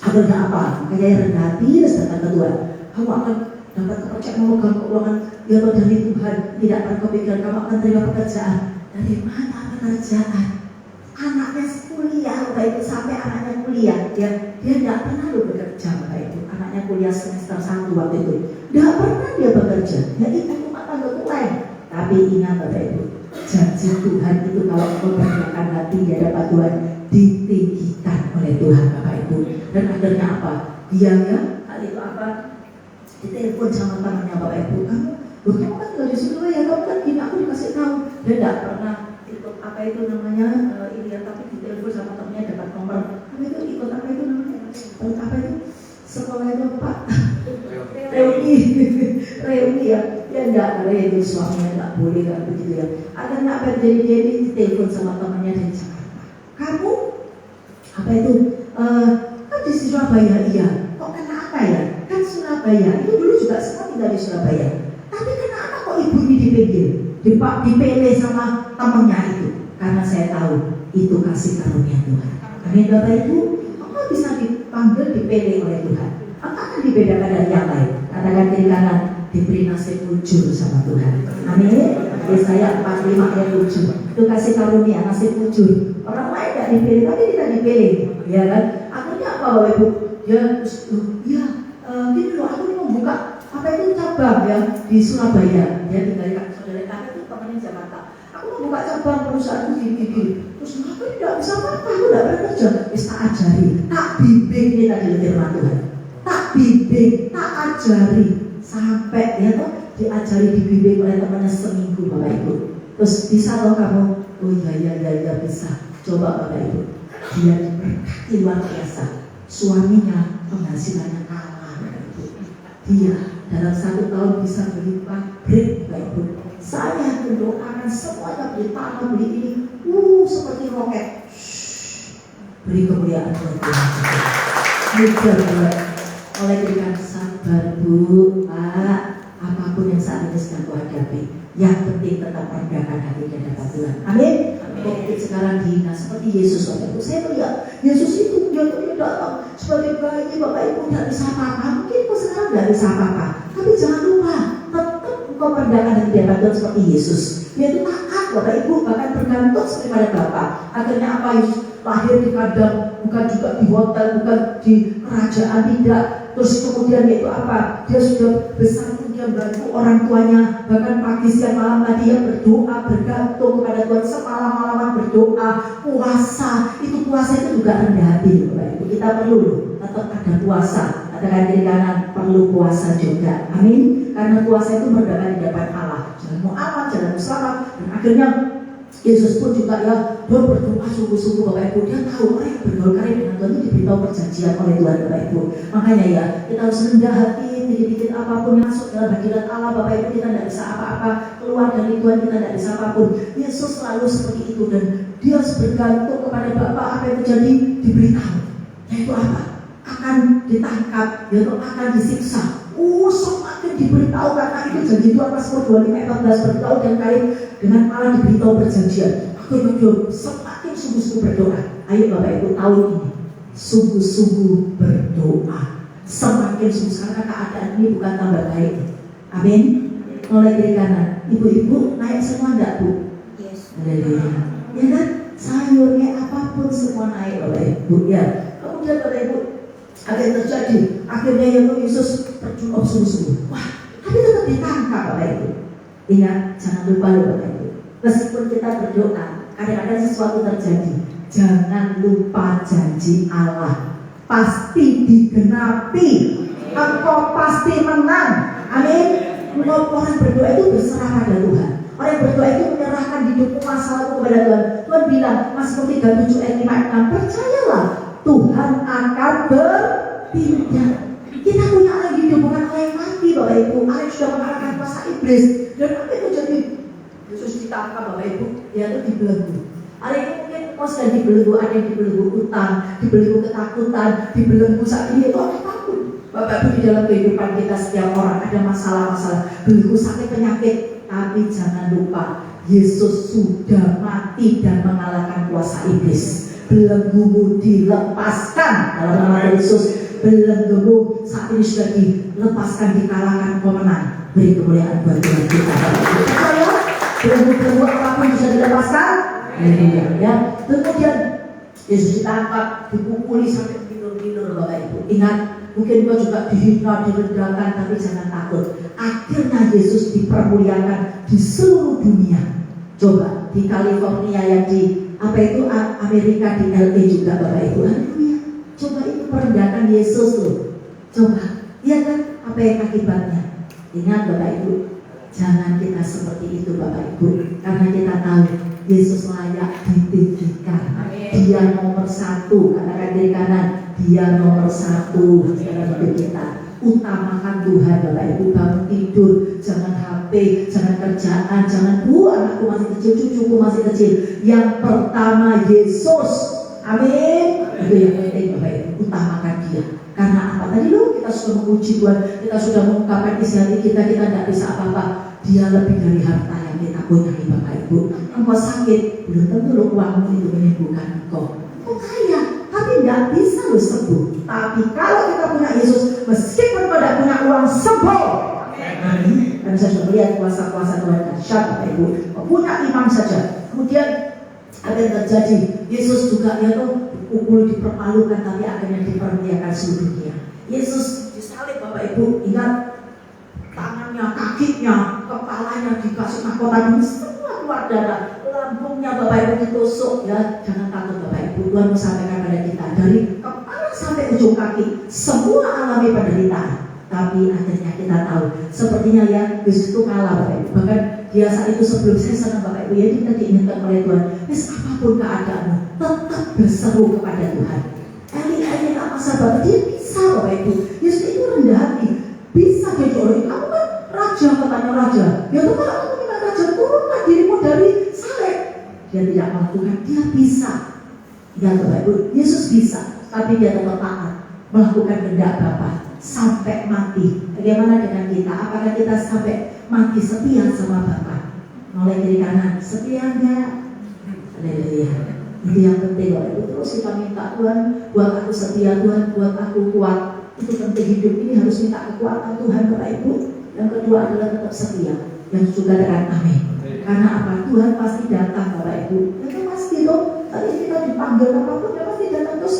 akhirnya apa? Makanya rendah hati terus datang ke Tuhan. Kamu akan dapat kepercayaan memegang keuangan ya dari Tuhan. Tidak akan kepikiran kamu akan terima pekerjaan. Dari mana pekerjaan? Anaknya kuliah Bapak Ibu, sampai anaknya kuliah dia tidak pernah bekerja Bapak Ibu. Anaknya kuliah semester 1 waktu itu, tidak pernah dia bekerja. Jadi rumah tangga lain. Tapi ingat Bapak Ibu, janji Tuhan itu kalau mempercayakan hati di hadapan Tuhan, ditinggikan oleh Tuhan Bapak Ibu. Dan akhirnya apa? Dia ya hal itu apa? Ditelepon sama temannya Bapak Ibu, kamu kan tinggal di situ ya, kamu kan gini, aku dikasih tahu. Dia tidak pernah ikut apa itu namanya ini ya, tapi ditelepon sama temannya dapat nomor. Apa itu ikut apa itu namanya? Apa itu sekolah itu Pak? Reuni ya. Ya enggak, reuni suaminya enggak boleh kan begitu ya. Akhirnya apa jadi ditelepon sama temannya dari Jakarta. Kamu apa itu? Kan di Surabaya, iya. Kok kenapa ya? Kan Surabaya itu dulu juga semua tinggal di Surabaya. Tapi kenapa kok ibu ini dipilih sama temannya itu? Karena saya tahu itu kasih karunia Tuhan. Amin Bapak Ibu. Engkau bisa dipanggil, dipilih oleh Tuhan. Engkau akan dibedakan dari yang lain. Katakan kiri kanan, diberi nasib ujur sama Tuhan. Amin. Yesaya 45 ayat 7. Itu kasih karunia, nasib ujur. Orang lain tidak dipilih, tapi kita dipilih, ya kan? Akhirnya apa Bapak Ibu? Ya, gini loh, aku ini membuka apa itu cabang ya di Surabaya. Dia tinggal di saudara kakak itu temannya di Jakarta. Aku mau buka cabang perusahaan gini. Terus aku tidak bisa apa-apa, aku tidak pernah kerja. Wis tak ajari, tak bimbing nih tadi firman Tuhan. Tak bimbing, tak ajari sampai ya toh diajari dibimbing oleh temannya seminggu Bapak Ibu. Terus bisa loh kamu, oh iya bisa. Coba Bapak Ibu, dia diberkati luar biasa. Suaminya penghasilannya kalah. Dia dalam 1 tahun bisa beli pabrik Bapak Ibu. Saya mendoakan semuanya beli tanah, beli ini, seperti roket. Beri kemuliaan buat Tuhan. Mudah oleh dengan sabar Bu, Pak, apapun yang saat ini sedang kau hadapi, yang penting tetap rendahkan hati di hadapan Tuhan. Amin. Mungkin sekarang dihina seperti Yesus Bapak Ibu. Saya melihat Yesus itu jatuhnya datang sebagai bayi Bapak Ibu tidak bisa apa-apa. Mungkin kau sekarang tidak bisa apa-apa, tapi jangan lupa tetap engkau rendahkan hati di hadapan Tuhan seperti Yesus. Dia itu taat Bapak Ibu, bahkan bergantung seperti pada Bapa. Akhirnya apa? Yesus lahir di kandang, bukan juga di hotel, bukan di kerajaan, tidak. Terus kemudian itu apa? Dia sudah besar, dia bantu orang tuanya. Bahkan pagi siang malam tadi dia berdoa, bergantung kepada Tuhan, semalam-malaman berdoa, puasa. Itu puasa itu juga rendah hati Bapak Ibu. Kita perlu tetap ada puasa. Katakan kiri kanan, perlu puasa juga. Amin. Karena puasa itu merendahkan di hadapan Allah. Jangan mau aman, jangan mau selamat. Dan akhirnya Yesus pun juga ya berdoa sungguh-sungguh Bapak Ibu. Dia tahu orang yang bergaul karib dengan Tuhan itu diberitahu perjanjian oleh Tuhan Bapak Ibu. Makanya ya kita harus rendah hati, dikit-dikit apapun yang masuk dalam hadirat Allah Bapak Ibu, kita tidak bisa apa-apa, keluar dari Tuhan kita tidak bisa apapun. Yesus selalu seperti itu dan dia harus bergantung kepada Bapa. Apa yang terjadi diberitahu, yaitu apa? Akan ditangkap, yaitu akan disiksa. Semakin diberitahu karena itu janji Tuhan Mazmur 25:14 beritahu dan kali dengan Allah diberitahu perjanjian. Aku berdoa semakin sungguh-sungguh berdoa. Ayo Bapak Ibu tahun ini sungguh-sungguh berdoa. Semakin sungguh karena keadaan ini bukan tambah baik. Amin. Mulai kiri kanan. Ibu-ibu naik semua enggak Bu? Yes. Haleluya. Ya kan? Sayurnya apapun semua naik Bapak Ibu ya. Kemudian Bapak Ibu ada yang terjadi. Akhirnya Yesus berjuang sungguh-sungguh. Wah, tapi tetap ditangkap Bapak Ibu. Ingat, jangan lupa Bapak Ibu. Meskipun kita berdoa, kadang-kadang sesuatu terjadi. Jangan lupa janji Allah pasti digenapi. Engkau pasti menang. Amin. Orang berdoa itu berserah pada Tuhan. Orang berdoa itu menyerahkan hidupmu, masalahmu kepada Tuhan. Tuhan bilang, Mazmur 37 ayat 5-6, percayalah Tuhan akan bertindak. Kita punya Allah yang hidup, bukan Allah yang mati Bapak Ibu. Allah yang sudah mengalahkan kuasa iblis. Dan apa itu jadi? Yesus ditangkap Bapak Ibu, dia itu dibelenggu. Ada yang mungkin sedang dibelenggu, ada yang dibelenggu utang, dibelenggu ketakutan, dibelenggu saat ini itu orang takut. Bapak Ibu, di dalam kehidupan kita setiap orang ada masalah-masalah, belenggu sakit penyakit. Tapi jangan lupa Yesus sudah mati dan mengalahkan kuasa iblis. Belenggumu dilepaskan dalam nama Yesus. Belenggumu saat ini sudah dilepaskan, dikalahkan, pemenang. Beri kemuliaan buat Tuhan kita. Percaya? Belenggu-belenggu apapun bisa dilepaskan. Ya. Kemudian Yesus ditangkap, dipukuli sampai tidur-tidur Bapak Ibu. Ingat, mungkin kau juga dihina, direndahkan, tapi jangan takut. Akhirnya Yesus dipermuliakan di seluruh dunia. Coba di California yang di apa itu Amerika, di LA juga Bapak Ibu. Haleluya. Coba itu merendahkan Yesus loh. Coba, iya kan apa yang akibatnya? Ingat Bapak Ibu, jangan kita seperti itu Bapak Ibu. Karena kita tahu Yesus layak ditinggikan. Dia nomor 1. Katakan kiri kanan, dia nomor 1 dalam hidup kita. Utamakan Tuhan Bapak Ibu. Bangun tidur, jangan HP, jangan kerjaan, jangan anakku masih kecil, cucuku masih kecil. Yang pertama Yesus. Amin. Itu yang penting Bapak Ibu. Utamakan dia. Karena apa? Tadi kita sudah memuji Tuhan, kita sudah mengungkapkan isi hati kita tidak bisa apa-apa. Dia lebih dari harta yang kita punya Bapak Ibu. Engkau sakit, belum tentu uangmu itu menyembuhkan engkau. Engkau kaya, tapi tidak bisa sembuh. Tapi kalau kita punya Yesus, meskipun tidak punya uang, sembuh. Karena saya sudah melihat kuasa-kuasa Tuhan dahsyat Bapak Ibu. Punya iman saja. Kemudian ada yang terjadi. Yesus juga dipukul, dipermalukan, tapi akhirnya dipermuliakan seluruh dunia. Yesus disalib Bapak Ibu. Ingat, tangannya kakinya, kepalanya dikasih mahkota dulu, semua keluar darah, lambungnya Bapak Ibu ditusuk. Ya, jangan takut Bapak Ibu, Tuhan sampaikan pada kita dari kepala sampai ujung kaki, semua alami penderitaan. Tapi akhirnya kita tahu, sepertinya ya Yesus itu kalah Bapak Ibu. Bahkan dia saat itu sebelum saya senang Bapak Ibu, ya kita diingatkan oleh Tuhan, apapun keadaanmu, tetap berseru kepada Tuhan. Eli tak masa Bapak, dia bisa Bapak Ibu. Yesus itu rendah hati, bisa dia dioleh. Kamu kan raja, katanya raja. Ya Tuhan, kalau kamu minta raja, turunkan dirimu dari salib. Dia tidak melakukan, dia bisa. Ya Bapak Ibu, Yesus bisa, tapi dia tetap taat melakukan kehendak Bapa sampai mati. Bagaimana dengan kita? Apakah kita sampai mati setia sama Bapa? Mulai kiri kanan, setia enggak? Haleluya. Itu yang penting Bapak Ibu. Terus kita minta Tuhan, buat aku setia Tuhan, buat aku kuat. Itu penting, hidup ini harus minta kekuatan Tuhan Bapak Ibu. Yang kedua adalah tetap setia. Yang juga dengan amin. Karena apa? Tuhan pasti datang Bapak Ibu. Itu pasti loh. Tadi kita dipanggil apapun, dia pasti datang. Terus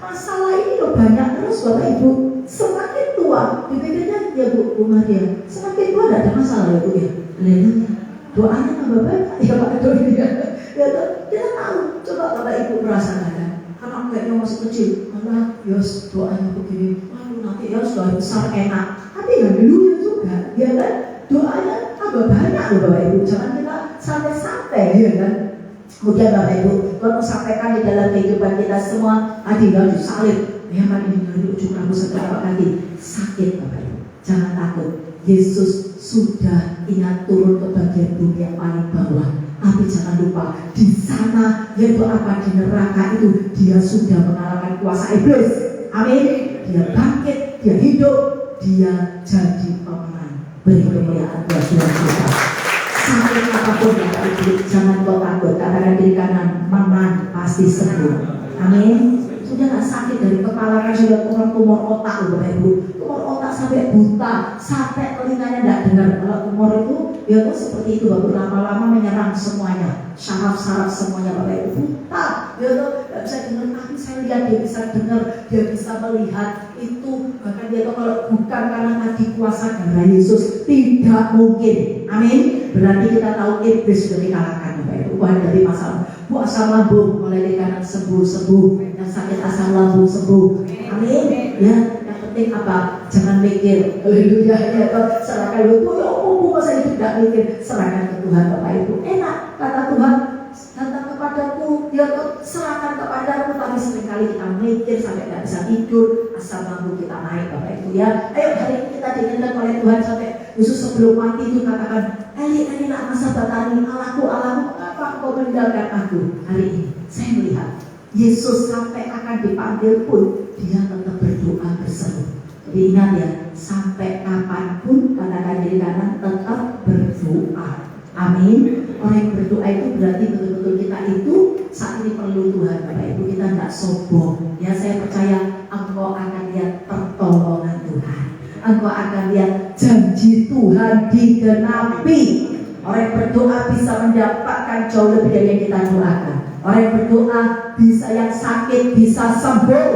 masalah ini loh banyak terus Bapak Ibu. Semakin tua, dipikirnya ya Bu Maria, semakin tua tidak ada masalah ya Bu ya. Haleluya. Doanya tambah banyak ya Pak Doni ya. Kita tahu, coba Bapak Ibu merasakan kan. Karena kayaknya masih kecil, karena Yos doanya begini, waduh nanti ya sudah besar enak. Tapi haleluya juga, ya kan. Doanya tambah banyak loh Bapak Ibu. Jangan kita sampai-sampai ya kan. Kemudian Bapak Ibu, Tuhan sampaikan di dalam kehidupan kita semua, tadi harus disalib. Ya kan, ini dari ujung rambut sampai kaki sakit Bapak Ibu. Jangan takut, Yesus sudah ingat turun ke bagian bumi yang paling bawah. Tapi jangan lupa, di sana yaitu apa, di neraka itu dia sudah mengalahkan kuasa iblis. Amin. Dia bangkit, dia hidup, dia jadi pemenang. Beri kemuliaan buat Tuhan kita. Sampai apapun yang terjadi, jangan kau takut. Katakan diri kanan, menang pasti sembuh. Amin. Sudah gak sakit dari kepala kan, sudah tumor otak Bapak Ibu. Tumor otak sampai buta, sampai telinganya tidak dengar. Kalau tumor itu, ya tuh seperti itu Bapak, lama-lama menyerang semuanya, saraf-saraf semuanya Bapak Ibu. Buta, ya tuh gak bisa dengar. Tapi saya lihat dia bisa dengar, dia bisa melihat itu. Bahkan dia tuh kalau bukan karena tadi kuasa darah Yesus, tidak mungkin. Amin. Berarti kita tahu iblis sudah dikalahkan Bapak Ibu. Bukan dari masalah Bu asam lambung mulai dari kanan sembuh, yang sakit asam lambung sembuh. Amin. Ya, yang penting apa? Jangan mikir. Haleluya. Ya, serahkan dulu. Ya Allah, masa itu tidak mikir. Serahkan ke Tuhan Bapak Ibu. Enak kata Tuhan, datang kepadaku, ya serahkan kepadaku. Tapi seringkali kita mikir sampai tidak bisa tidur, asam lambung kita naik Bapak Ibu ya. Ayo hari ini kita diingatkan oleh Tuhan sampai Yesus sebelum mati itu katakan, Eli nak masa batani, Allahku, mengapa kau meninggalkan aku? Hari ini saya melihat Yesus sampai akan dipanggil pun dia tetap berdoa berseru. Jadi ingat ya, sampai kapanpun katakan diri kanan tetap berdoa. Amin. Orang yang berdoa itu berarti betul-betul kita itu saat ini perlu Tuhan Bapak Ibu, kita tidak sombong. Ya saya percaya engkau akan lihat pertolongan Tuhan. Engkau akan lihat janji Tuhan digenapi. Orang yang berdoa bisa mendapatkan jauh lebih dari yang kita doakan. Orang yang berdoa bisa, yang sakit bisa sembuh.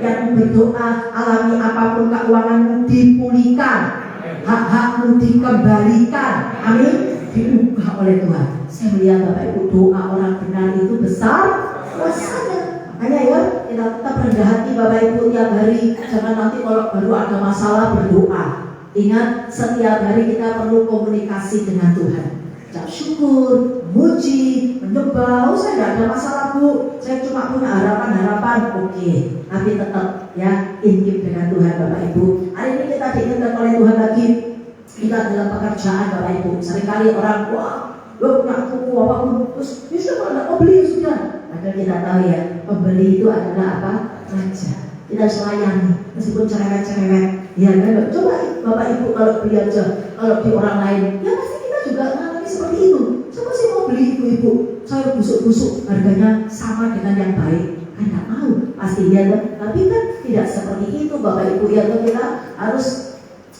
Yang berdoa alami apapun keuanganmu dipulihkan, hak-hakmu dikembalikan. Amin. Diubah oleh Tuhan. Saya melihat Bapak Ibu, doa orang benar itu besar kuasanya. Makanya ya kita tetap rendah hati Bapak Ibu tiap hari. Jangan nanti kalau baru ada masalah berdoa. Ingat, setiap hari kita perlu komunikasi dengan Tuhan. Ucap syukur, muji, menyembah. Oh, saya tidak ada masalah Bu, saya cuma punya harapan. Oke, tapi tetap ya intim dengan Tuhan Bapak Ibu. Hari ini kita diingatkan oleh Tuhan lagi. Kita dalam pekerjaan Bapak Ibu. Seringkali orang lo punya kuku apapun, terus bisa kalau beli sudah. Padahal kita tahu ya, pembeli itu adalah apa? Raja. Kita selayani, meskipun cerewet-cerewet. Ya kan, coba Bapak Ibu kalau beli aja, kalau di orang lain, ya pasti kita juga mengalami seperti itu. Coba sih mau beli ibu-ibu, saya busuk-busuk, harganya sama dengan yang baik, kan nggak mau, pasti ya kan. Tapi kan tidak seperti itu Bapak Ibu ya, kita harus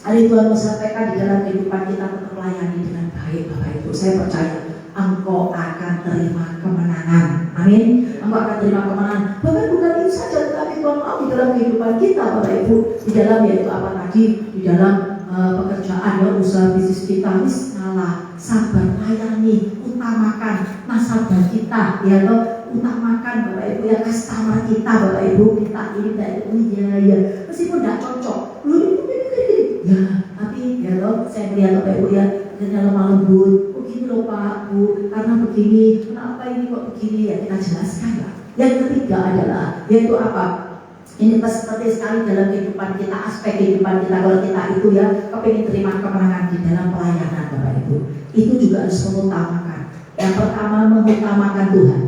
hari Tuhan sampaikan di dalam kehidupan kita untuk melayani dengan baik Bapak Ibu. Saya percaya engkau akan terima kemenangan. Amin. Engkau akan terima kemenangan. Bahkan bukan itu saja, tetapi Tuhan mau di dalam kehidupan kita Bapak Ibu, di dalam yaitu apa tadi, di dalam pekerjaan ya, usaha bisnis kita wis ngalah, sabar layani, utamakan nasabah kita ya toh, utamakan Bapak Ibu ya, customer kita Bapak Ibu, kita ini dan itu ya meskipun tidak cocok lu ini ya, tapi ya toh saya melihat Bapak Ibu ya dengan lemah lembut, begini loh Pak Bu, karena begini, kenapa ini kok begini ya, kita jelaskan lah. Yang ketiga adalah yaitu apa? Ini seperti sekali dalam kehidupan kita, aspek kehidupan kita. Kalau kita itu ya kepingin terima kemenangan di dalam pelayanan Bapak Ibu, itu juga harus mengutamakan. Yang pertama, mengutamakan Tuhan.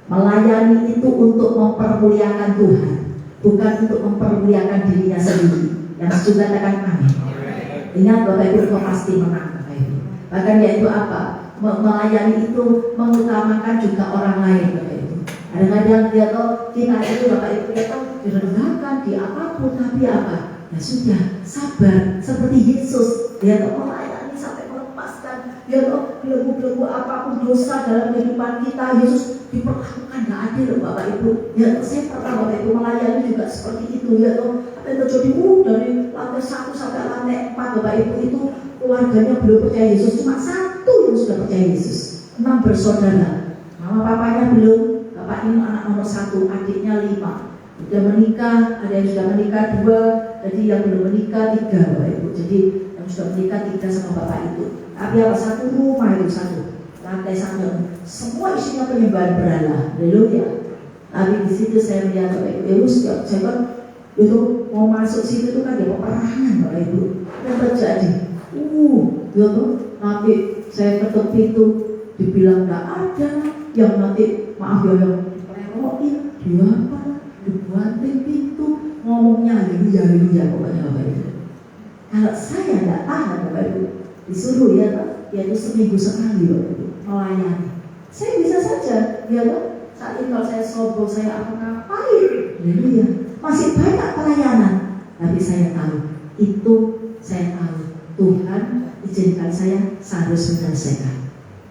Melayani itu untuk mempermuliakan Tuhan, bukan untuk mempermuliakan dirinya sendiri. Yang juga katakan amin. Ingat Bapak Ibu, kau pasti menang Bapak Ibu. Bahkan yaitu apa? Melayani itu mengutamakan juga orang lain Bapak Ibu. Kadang-kadang dia tahu kita itu Bapak Ibu dia tahu direndahkan di apapun, tapi apa? Ya sudah, sabar seperti Yesus. Dia tahu melayani sampai melepaskan. Dia tahu belenggu-belenggu apapun dosa dalam kehidupan kita, Yesus diperlakukan tidak adil Bapak Ibu. Ya saya pernah Bapak Ibu melayani juga seperti itu. Ya tahu apa yang terjadi dari lantai 1 sampai lantai 4 Bapak Ibu itu keluarganya belum percaya Yesus, cuma satu yang sudah percaya Yesus. 6 bersaudara, mama papanya belum. Bapak ini anak nomor 1, adiknya 5. Sudah menikah, ada yang sudah menikah 2, jadi yang belum menikah 3 Bapak Ibu. Jadi yang sudah menikah 3 sama bapak itu. Tapi apa, satu rumah itu lantai 1, semua isinya penyembahan berhala. Haleluya. Tapi di situ saya melihat Bapak Ibu, ya saya kan itu mau masuk situ itu kan ada peperangan Bapak Ibu. Yang terjadi, ya tuh nanti saya ketuk pintu dibilang nggak ada, yang nanti maaf ya yang lerokin dia apa dibuatin pintu ngomongnya haleluya pokoknya Bapak Ibu. Kalau saya nggak tahan Bapak Ibu, disuruh ya itu seminggu sekali Bapak Ibu melayani, saya bisa saja ya saat ini kalau saya sombong saya apa ngapain, haleluya, masih banyak pelayanan, tapi saya tahu itu, saya tahu Tuhan izinkan saya harus menyelesaikan,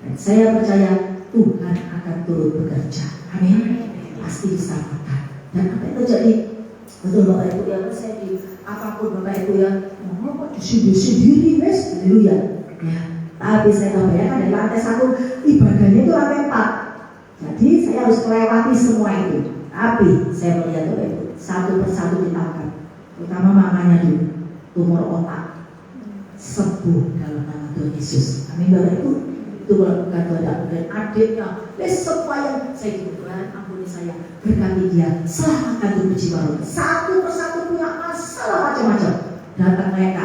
dan saya percaya Tuhan akan turut bekerja. Amin. Pasti diselamatkan. Dan apa yang terjadi? Betul Bapak Ibu ya, saya di apapun Bapak Ibu ya, mau kok sendiri wes, haleluya. Ya. Tapi saya tahu ya kan dari lantai 1 ibadahnya itu lantai 4. Jadi saya harus melewati semua itu. Tapi saya melihat Bapak Ibu, satu persatu ditangkap. Terutama mamanya dulu, tumor otak sembuh dalam nama Tuhan Yesus. Amin Bapak Ibu. Itu bukan Tuhan, dan adiknya semua yang saya Tuhan ampuni saya, berkati dia, selamatkan tubuh jiwa rohani. Satu persatu punya masalah macam-macam, datang naik ke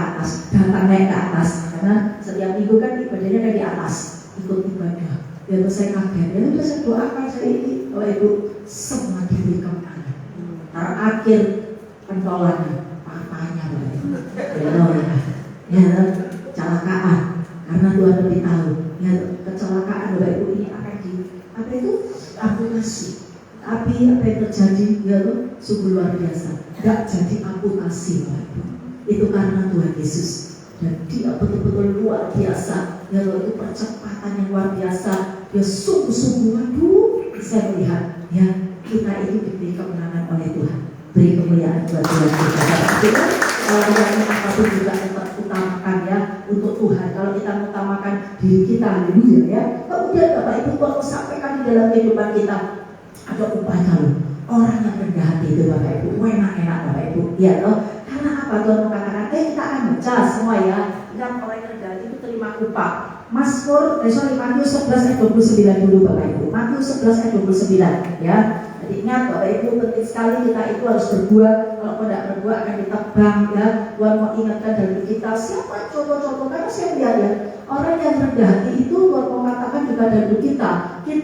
atas, karena setiap minggu kan ibadahnya dari atas, ikut ibadah. Ya saya kaget, ya udah saya doakan saya ini, kalau Ibu semua diberi kemenangan. Terakhir pentolannya, papanya ya kecelakaan, karena Tuhan lebih tahu. Ya, kecelakaan Bapak Ibu ini akan amputasi. Tapi apa yang terjadi ya sungguh luar biasa. Tidak jadi amputasi Bapak Ibu. Itu karena Tuhan Yesus, dan dia betul-betul luar biasa. Ya itu percepatan yang luar biasa. Dia sungguh-sungguh saya melihat ya kita itu diberi kemenangan oleh Tuhan. Beri kemuliaan buat Tuhan kita. Yang apapun juga kita utamakan ya untuk Tuhan. Kalau kita utamakan diri kita, haleluya ya. Kemudian Bapak Ibu kalau sampaikan di dalam kehidupan kita ada upaya loh. Orang yang rendah hati itu Bapak Ibu, enak-enak Bapak Ibu. Ya loh. Karena apa Tuhan mengatakan? Kita akan baca semua ya. Dan orang yang rendah hati itu terima upah. Matius 11 ayat 29 dulu Bapak Ibu. Matius 11 ayat 29 ya. Jadi ingat Bapak Ibu, penting sekali kita itu harus berbuat. Kalau tidak berbuat akan ditebang ya. Tuhan mau ingatkan dari kita siapa contoh-contoh, karena saya lihat ya orang yang rendah hati itu Tuhan mau katakan juga dari kita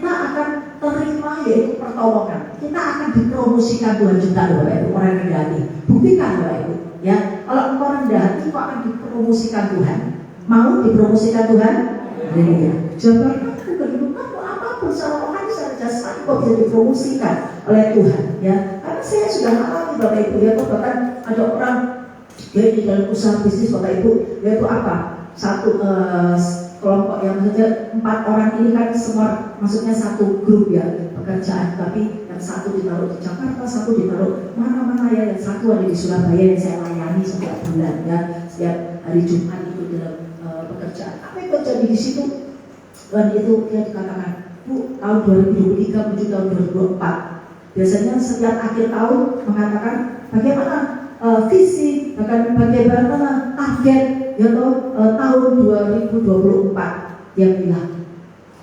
akan terima yaitu pertolongan. Kita akan dipromosikan Tuhan juga Bapak Ibu, orang rendah hati. Buktikan Bapak Ibu ya, kalau engkau rendah hati kau akan dipromosikan Tuhan. Mau dipromosikan Tuhan? Ya. Jabatan kehidupanmu apapun secara rohani, secara jasmani kok bisa dipromosikan oleh Tuhan ya. Karena saya sudah mengalami Bapak Ibu ya, bahkan ada orang ya di dalam usaha bisnis Bapak Ibu, yaitu apa? Satu kelompok yang maksudnya 4 orang ini kan semua maksudnya satu grup ya pekerjaan, tapi yang satu ditaruh di Jakarta, satu ditaruh mana-mana ya, yang satu ada di Surabaya yang saya layani setiap bulan ya, setiap hari Jumat itu dalam pekerjaan. Apa yang terjadi di situ? Dan itu dia dikatakan, Bu, tahun 2023 menuju tahun 2024. Biasanya setiap akhir tahun mengatakan bagaimana visi, bahkan bagaimana target ya tahun 2024. Dia bilang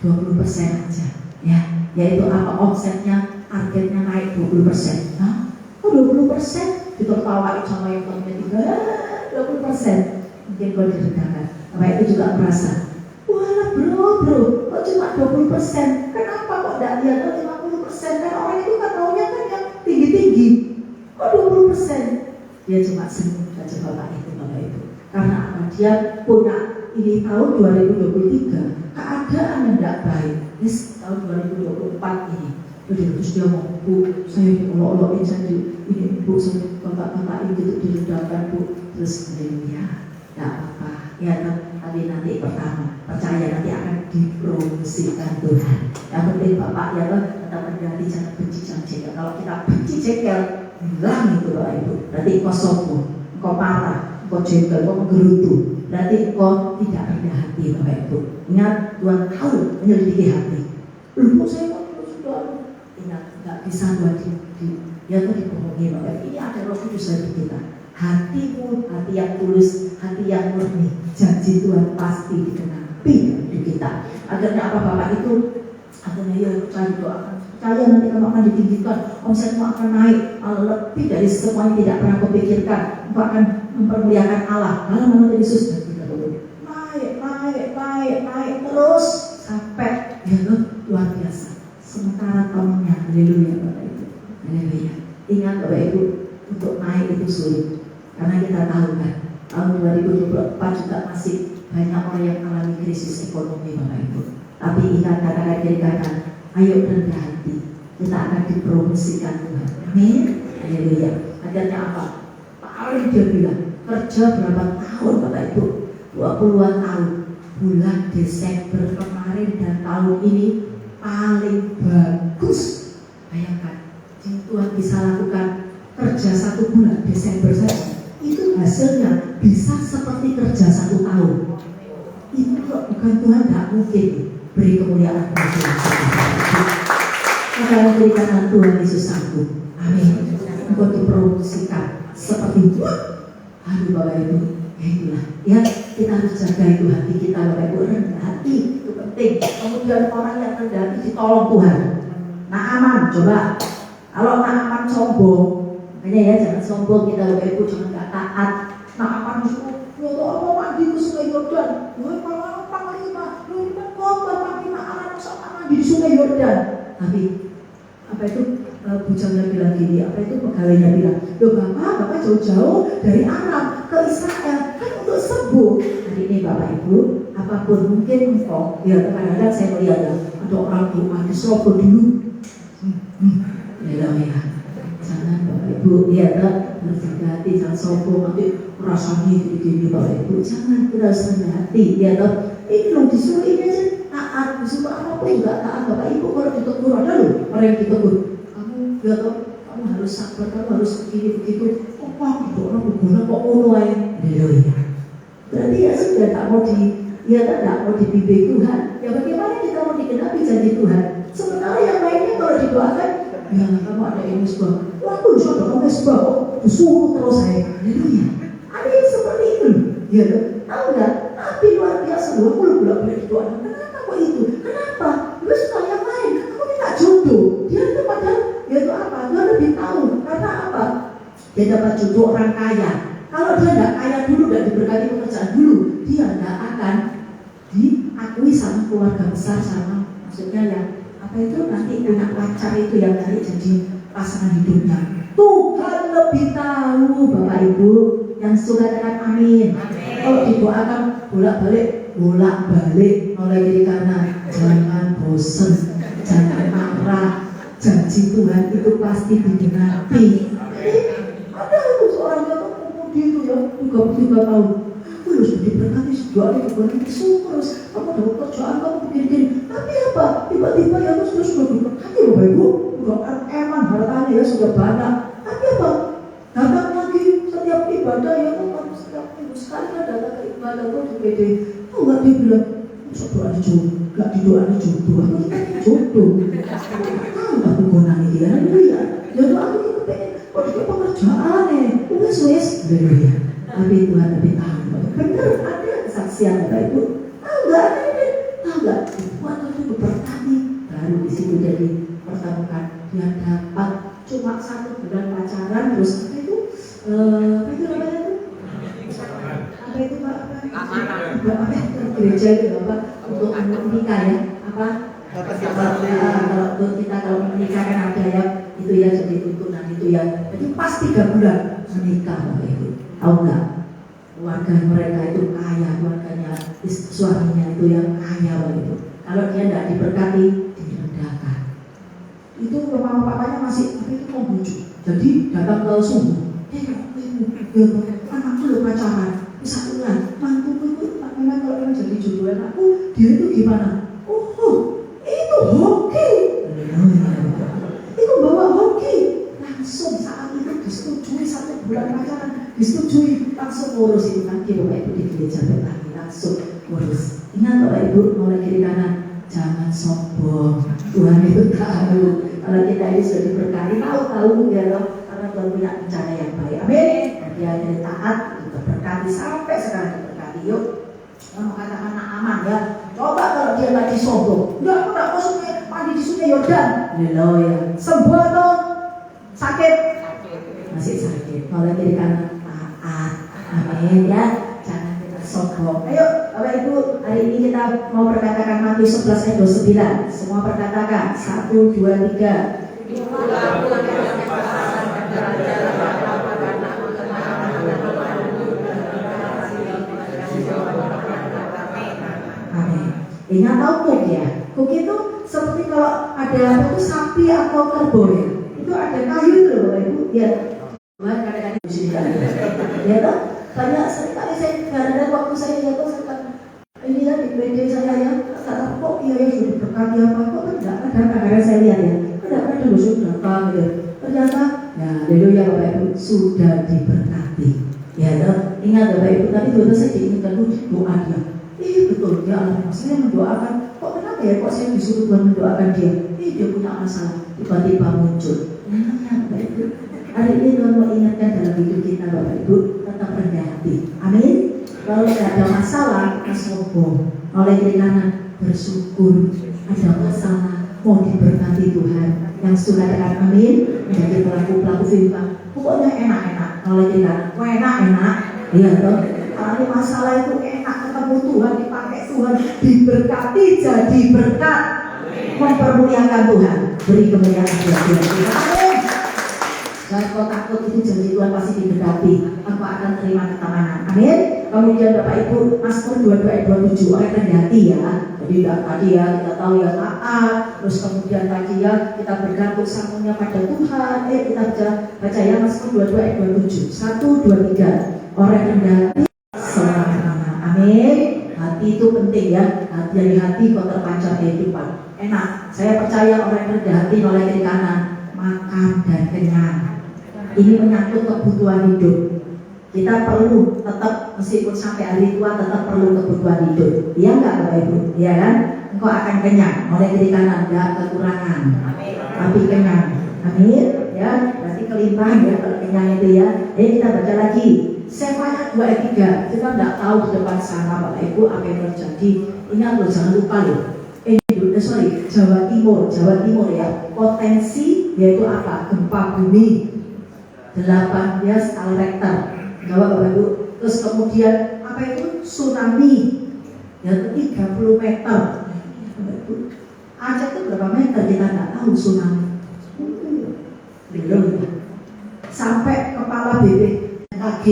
20% aja, ya, yaitu apa omsetnya, targetnya naik 20%. Nah, kok 20%? Ditertawain sama yang temennya 20%. Mungkin kalau diredakan, apa itu juga merasa, wah bro, kok cuma 20%? Kenapa kok tidak lihat 50%? Kan orang itu kan maunya kan yang tinggi-tinggi. Kok 20%? Dia cuma senyum saja bapak itu. Karena apa? Dia punya ini tahun 2023 keadaan yang tidak baik. Yes, tahun 2024 ini. Terus dia mau, Bu, saya diolok-olokin saja. Ini Bu, saya bapak-bapak ini diredahkan Bu. Terus dia, tidak apa-apa. Ya kan, nanti pertama percaya nanti akan dipromosikan Tuhan. Yang penting bapak ya kan tetap menjadi jangan benci jangan jengkel. Kalau kita benci jengkel, hilang itu Bapak Ibu. Berarti kau sombong, kau marah, kau jengkel, kau menggerutu. Berarti kau tidak rendah hati Bapak Ibu. Ingat Tuhan tahu menyelidiki hati. Lu saya sudah ingat nggak bisa Tuhan dia tuh dibohongi Bapak Ibu. Ini ada Roh Kudus dalam kita. Hatimu, hati yang tulus, hati yang murni, janji Tuhan pasti dikenapi di kita. Akhirnya apa Bapak itu? Akhirnya ya percaya doakan. Percaya nanti kamu akan ditinggikan, omsetmu akan naik lebih dari semua yang tidak pernah kupikirkan. Engkau akan mempermuliakan Allah. Dalam nama Yesus dan kita naik terus sampai ya luar biasa. Sementara tahunnya, haleluya Bapak Ibu, haleluya. Ingat Bapak Ibu, untuk naik itu sulit. Karena kita tahu kan, tahun 2024 juga masih banyak orang yang mengalami krisis ekonomi Bapak Ibu. Tapi ingat katakan kiri kanan, ayo rendah hati, kita akan dipromosikan Tuhan. Amin. Haleluya. Akhirnya apa? Paling dia bilang, kerja berapa tahun Bapak Ibu? 20-an tahun. Bulan Desember kemarin dan tahun ini paling bagus. Bayangkan, Tuhan bisa lakukan kerja 1 bulan Desember saja. Itu hasilnya bisa seperti kerja 1 tahun. Itu bukan Tuhan tidak mungkin beri kemuliaan kepada Tuhan. Karena berikan Tuhan Yesus sanggup. Amin. Engkau dipromosikan seperti aduh Bapak Ibu, itulah ya kita harus jaga itu hati kita Bapak Ibu. Rendah hati itu penting. Kemudian orang yang rendah hati ditolong Tuhan. Naaman coba. Kalau Naaman sombong, makanya ya jangan sombong kita Bapak Ibu, jangan nggak taat. Naaman itu, ya apa mandi ke Sungai Yordan? Wah kalau apa lima, lu kan kotor mandi Naaman sama mandi di Sungai Yordan. Tapi apa itu bujangnya bilang gini, apa itu pegawainya bilang, loh bapak jauh-jauh dari Arab ke Israel kan untuk sembuh. Hari ini Bapak Ibu, apapun mungkin kok, ya kadang-kadang saya melihat ya, ada orang doa di Solo dulu. Ya, jangan Bapak Ibu, ya berjaga hati, jangan sombong, nanti rasanya gini Bapak Ibu, jangan, kita harus rendah hati, ya ini loh disuruh ini aja taat, disuruh apapun juga taat Bapak Ibu. Kalau ditegur ada loh orang yang ditegur, kamu ya kamu harus sabar, kamu harus begini begitu. Kok itu orang berguna kok mulai, ya. Berarti ya sudah tak mau tak mau dibimbing Tuhan. Ya bagaimana kita mau dikenapi janji Tuhan? Sementara yang lainnya kalau didoakan, ya kamu ada ini sebab, waduh sudah kamu sebab, disuruh terus saya. Haleluya. Ada yang seperti itu, ya tahu nggak? Tapi luar biasa, 20 bulan boleh didoakan. Kenapa kok itu? Kenapa? Lu suka yang lain, kamu minta jodoh. Dia itu padahal, dia itu apa? Dia lebih tahu. Karena apa? Dia dapat jodoh orang kaya. Kalau dia tidak kaya dulu, tidak diberkati pekerjaan dulu, dia tidak akan diakui sama keluarga besar, sama maksudnya yang apa itu nanti anak pacar itu yang nanti jadi pasangan hidupnya. Tuhan lebih tahu Bapak Ibu. Yang suka dengan amin. Kalau didoakan bolak-balik oleh diri kanan, jangan bosan, jangan marah. Janji Tuhan itu pasti digenapi. Ada itu seorang yang pemuda itu ya 33 tahun. Aku harus diberkati doa itu bukan terus kamu dapat kerjaan kamu begini. Tapi apa? Tiba-tiba ya terus sudah diberkati Bapak Ibu. Udah emang hartanya ya sudah banyak. Tapi apa? Datang lagi setiap ibadah ya setiap sekali kan datang ke ibadah kok di PD. Oh nggak dia bilang, masa doa jodoh, nggak didoa jodoh, aku kita jodoh. Aku gunanya dia, haleluya. Jodoh aku kita pengen, kok dia pekerjaan wes, haleluya. Tapi Tuhan lebih tahu, bener ada kesaksian Bapak Ibu. Tahu nggak? Waktu itu bertani, baru di situ jadi pertemukan. Dia dapat cuma 1 bulan pacaran, terus apa itu namanya itu? Apa itu Pak? Apa gereja itu apa? Untuk menikah ya? Apa? Kalau untuk kita kalau menikah kan ada ya itu ya jadi tuntunan itu ya. Jadi pas 3 bulan menikah Bapak Ibu. Tahu nggak? Keluarga mereka itu kaya, keluarganya suaminya itu yang kaya Bapak Ibu. Kalau dia tidak diberkati, direndahkan. Itu mama papanya masih apa itu mau bujuk. Jadi datang ke sumur. Anakku udah pacaran, 1 bulan, mantuku itu memang kalau jadi jodoh anakku, dia itu gimana? Oh, itu hoki. Itu bawa hoki. Langsung saat itu disetujui 1 bulan pacaran, disetujui langsung ngurus itu lagi Bapak Ibu di gereja lagi langsung ngurus. Ingat Bapak Ibu mulai kiri kanan, jangan sombong. Tuhan itu tahu. Kalau kita ini sudah diberkati, tahu ya loh, karena Tuhan punya rencana yang baik. Amin. Dia dari taat, kita berkati sampai sekarang diberkati. Yuk, yang mau katakan aman ya. Coba kalau dia lagi sombong, enggak aku nggak mau mandi di sungai Yordan. Haleluya. Sembuh atau sakit? Masih sakit. Mulai kiri kanan taat. Amin ya. Jangan kita sombong. Ayo Bapak Ibu, hari ini kita mau perkatakan Matius 11 ayat 29. Semua perkatakan 1, 2, 3. Amin. Ingat tahu kuk ya? Kuk itu seperti kalau ada apa itu sapi atau kerbau ya. Itu ada kayu itu loh Bapak Ibu. Ya. Kadang-kadang di sini kan. Ya toh? Banyak sekali saya kadang-kadang waktu saya jatuh ini ya di PD saya ya kata kok iya ya sudah berkati apa kok tidak ada kadang-kadang saya lihat ya kadang-kadang ada musuh datang gitu ternyata ya haleluya Bapak Ibu sudah diberkati ya toh ingat Bapak Ibu tadi waktu saya diingatkan doa dia betul dia anak saya mendoakan kok kenapa ya kok saya disuruh Tuhan mendoakan dia dia punya masalah tiba-tiba muncul ya Bapak Ibu hari ini Tuhan mau ingatkan dalam hidup kita Bapak Ibu tetap rendah hati amin. Kalau tidak ada masalah, kita sombong. Oleh kiri kanan, bersyukur. Ada masalah, mau diberkati Tuhan. Yang sudah dekat amin, menjadi pelaku-pelaku firman. Pokoknya enak-enak. Oleh kiri kanan, enak-enak. Iya toh. Kalau masalah itu enak, ketemu Tuhan, dipakai Tuhan, diberkati jadi berkat. Mempermuliakan Tuhan. Beri kemuliaan buat Tuhan. Amin. Dan kau takut itu janji Tuhan pasti diberkati. Aku akan terima ketamanan. Amin. Kemudian Bapak Ibu, Mazmur 22 ayat 27 orang rendah hati ya. Jadi tadi ya kita tahu ya taat. Terus kemudian tadi ya kita bergantung semuanya pada Tuhan. Kita baca ya Mazmur 22 ayat 27. 1, 2, 3. Orang rendah hati selamanya. Amin. Hati itu penting ya. Hati dari hati kau terpancar kehidupan. Enak. Saya percaya orang rendah hati oleh kiri kanan makan dan kenyang. Ini menyangkut kebutuhan hidup. Kita perlu tetap meskipun sampai hari tua tetap perlu kebutuhan hidup. Iya enggak Bapak Ibu? Iya kan? Engkau akan kenyang. Oleh kiri kanan enggak kekurangan. Amin. Tapi kenyang. Amin. Ya, berarti kelimpahan ya kalau kenyang itu ya. Kita baca lagi. Sefanya 2 ayat 3. Kita enggak tahu di depan sana Bapak Ibu apa yang terjadi. Ingat loh, jangan lupa loh. Jawa Timur ya. Potensi yaitu apa? Gempa bumi 18 skala Richter. Jawab Bapak Ibu. Terus kemudian apa itu? Tsunami yang 30 meter. Aceh itu berapa meter kita nggak tahu tsunami. Belum. Sampai kepala BBKG